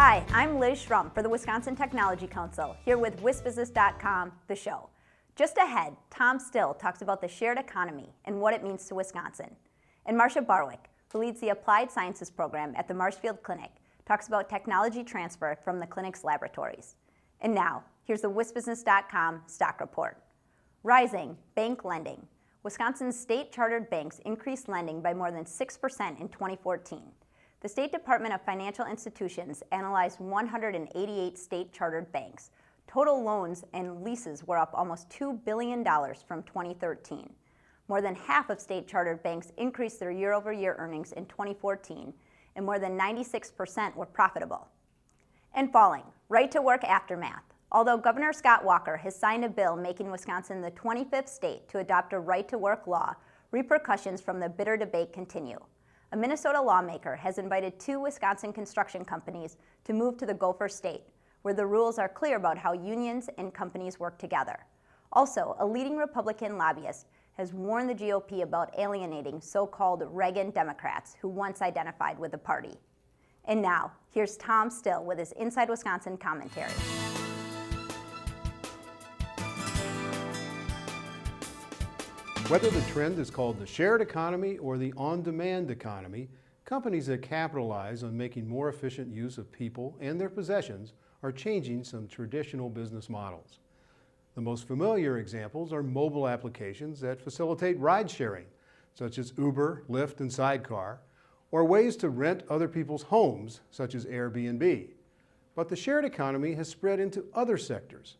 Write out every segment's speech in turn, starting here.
Hi, I'm Liz Schrum for the Wisconsin Technology Council, here with WisBusiness.com, the show. Just ahead, Tom Still talks about the shared economy and what it means to Wisconsin. And Marsha Barwick, who leads the Applied Sciences program at the Marshfield Clinic, talks about technology transfer from the clinic's laboratories. And now, here's the WisBusiness.com stock report. Rising bank lending. Wisconsin's state-chartered banks increased lending by more than 6% in 2014. The State Department of Financial Institutions analyzed 188 state-chartered banks. Total loans and leases were up almost $2 billion from 2013. More than half of state-chartered banks increased their year-over-year earnings in 2014, and more than 96% were profitable. And falling, right-to-work aftermath. Although Governor Scott Walker has signed a bill making Wisconsin the 25th state to adopt a right-to-work law, repercussions from the bitter debate continue. A Minnesota lawmaker has invited 2 Wisconsin construction companies to move to the Gopher State, where the rules are clear about how unions and companies work together. Also, a leading Republican lobbyist has warned the GOP about alienating so-called Reagan Democrats who once identified with the party. And now, here's Tom Still with his Inside Wisconsin commentary. Whether the trend is called the shared economy or the on-demand economy, companies that capitalize on making more efficient use of people and their possessions are changing some traditional business models. The most familiar examples are mobile applications that facilitate ride-sharing, such as Uber, Lyft, and Sidecar, or ways to rent other people's homes, such as Airbnb. But the shared economy has spread into other sectors.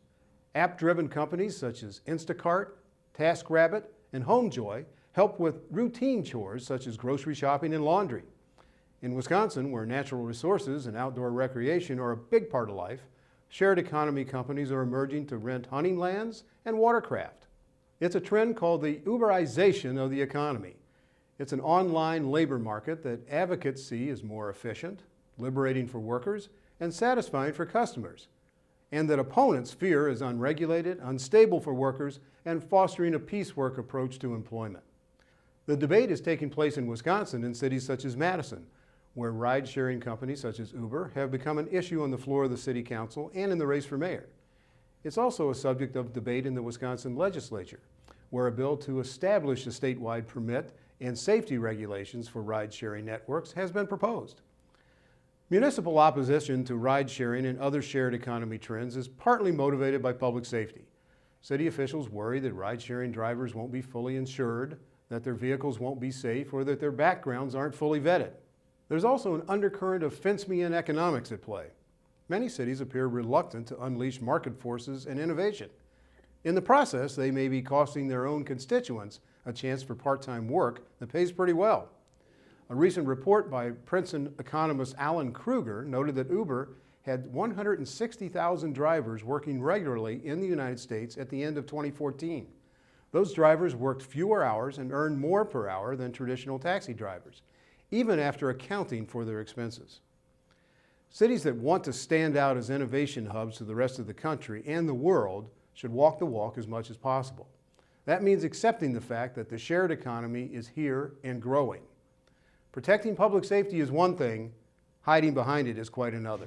App-driven companies such as Instacart, TaskRabbit, and HomeJoy help with routine chores such as grocery shopping and laundry. In Wisconsin, where natural resources and outdoor recreation are a big part of life, shared economy companies are emerging to rent hunting lands and watercraft. It's a trend called the Uberization of the economy. It's an online labor market that advocates see as more efficient, liberating for workers, and satisfying for customers, and that opponents fear is unregulated, unstable for workers, and fostering a piecework approach to employment. The debate is taking place in Wisconsin in cities such as Madison, where ride-sharing companies such as Uber have become an issue on the floor of the city council and in the race for mayor. It's also a subject of debate in the Wisconsin legislature, where a bill to establish a statewide permit and safety regulations for ride-sharing networks has been proposed. Municipal opposition to ride-sharing and other shared economy trends is partly motivated by public safety. City officials worry that ride-sharing drivers won't be fully insured, that their vehicles won't be safe, or that their backgrounds aren't fully vetted. There's also an undercurrent of fence-me-in economics at play. Many cities appear reluctant to unleash market forces and innovation. In the process, they may be costing their own constituents a chance for part-time work that pays pretty well. A recent report by Princeton economist Alan Kruger noted that Uber had 160,000 drivers working regularly in the United States at the end of 2014. Those drivers worked fewer hours and earned more per hour than traditional taxi drivers, even after accounting for their expenses. Cities that want to stand out as innovation hubs to the rest of the country and the world should walk the walk as much as possible. That means accepting the fact that the shared economy is here and growing. Protecting public safety is one thing, hiding behind it is quite another.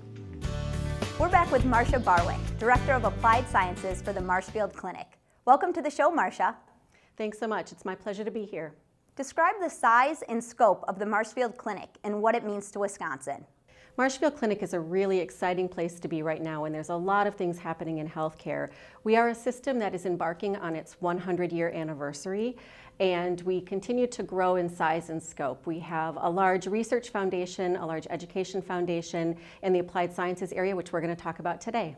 We're back with Marsha Barwick, Director of Applied Sciences for the Marshfield Clinic. Welcome to the show, Marsha. Thanks so much. It's my pleasure to be here. Describe the size and scope of the Marshfield Clinic and what it means to Wisconsin. Marshfield Clinic is a really exciting place to be right now, and there's a lot of things happening in healthcare. We are a system that is embarking on its 100-year anniversary, and we continue to grow in size and scope. We have a large research foundation, a large education foundation in the applied sciences area, which we're going to talk about today.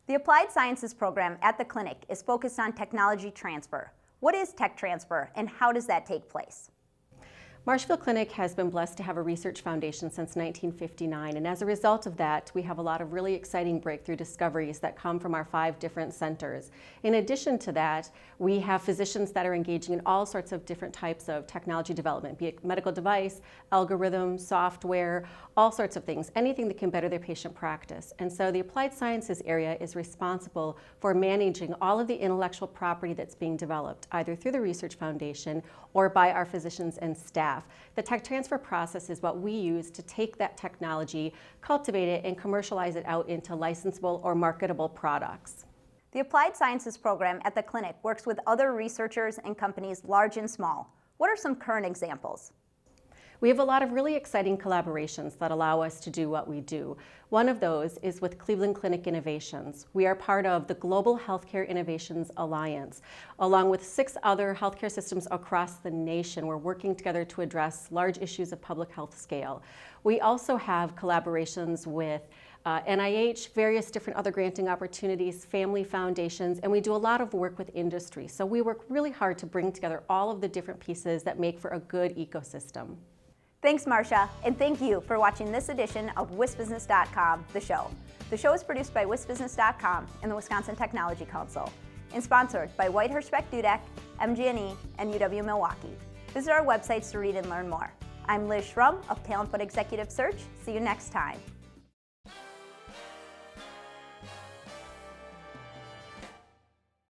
The Applied Sciences program at the clinic is focused on technology transfer. What is tech transfer, and how does that take place? Marshfield Clinic has been blessed to have a research foundation since 1959, and as a result of that, we have a lot of really exciting breakthrough discoveries that come from our 5 different centers. In addition to that, we have physicians that are engaging in all sorts of different types of technology development, be it medical device, algorithms, software, all sorts of things, anything that can better their patient practice. And so the applied sciences area is responsible for managing all of the intellectual property that's being developed, either through the research foundation or by our physicians and staff staff. The tech transfer process is what we use to take that technology, cultivate it, and commercialize it out into licensable or marketable products. The Applied Sciences program at the clinic works with other researchers and companies large and small. What are some current examples? We have a lot of really exciting collaborations that allow us to do what we do. One of those is with Cleveland Clinic Innovations. We are part of the Global Healthcare Innovations Alliance. Along with 6 other healthcare systems across the nation, we're working together to address large issues of public health scale. We also have collaborations with NIH, various different other granting opportunities, family foundations, and we do a lot of work with industry. So we work really hard to bring together all of the different pieces that make for a good ecosystem. Thanks, Marsha, and thank you for watching this edition of WisBusiness.com, the show. The show is produced by WisBusiness.com and the Wisconsin Technology Council, and sponsored by Whitehurst Beck Dudek, MG&E, and UW-Milwaukee. Visit our websites to read and learn more. I'm Liz Schrum of Talent But Executive Search. See you next time.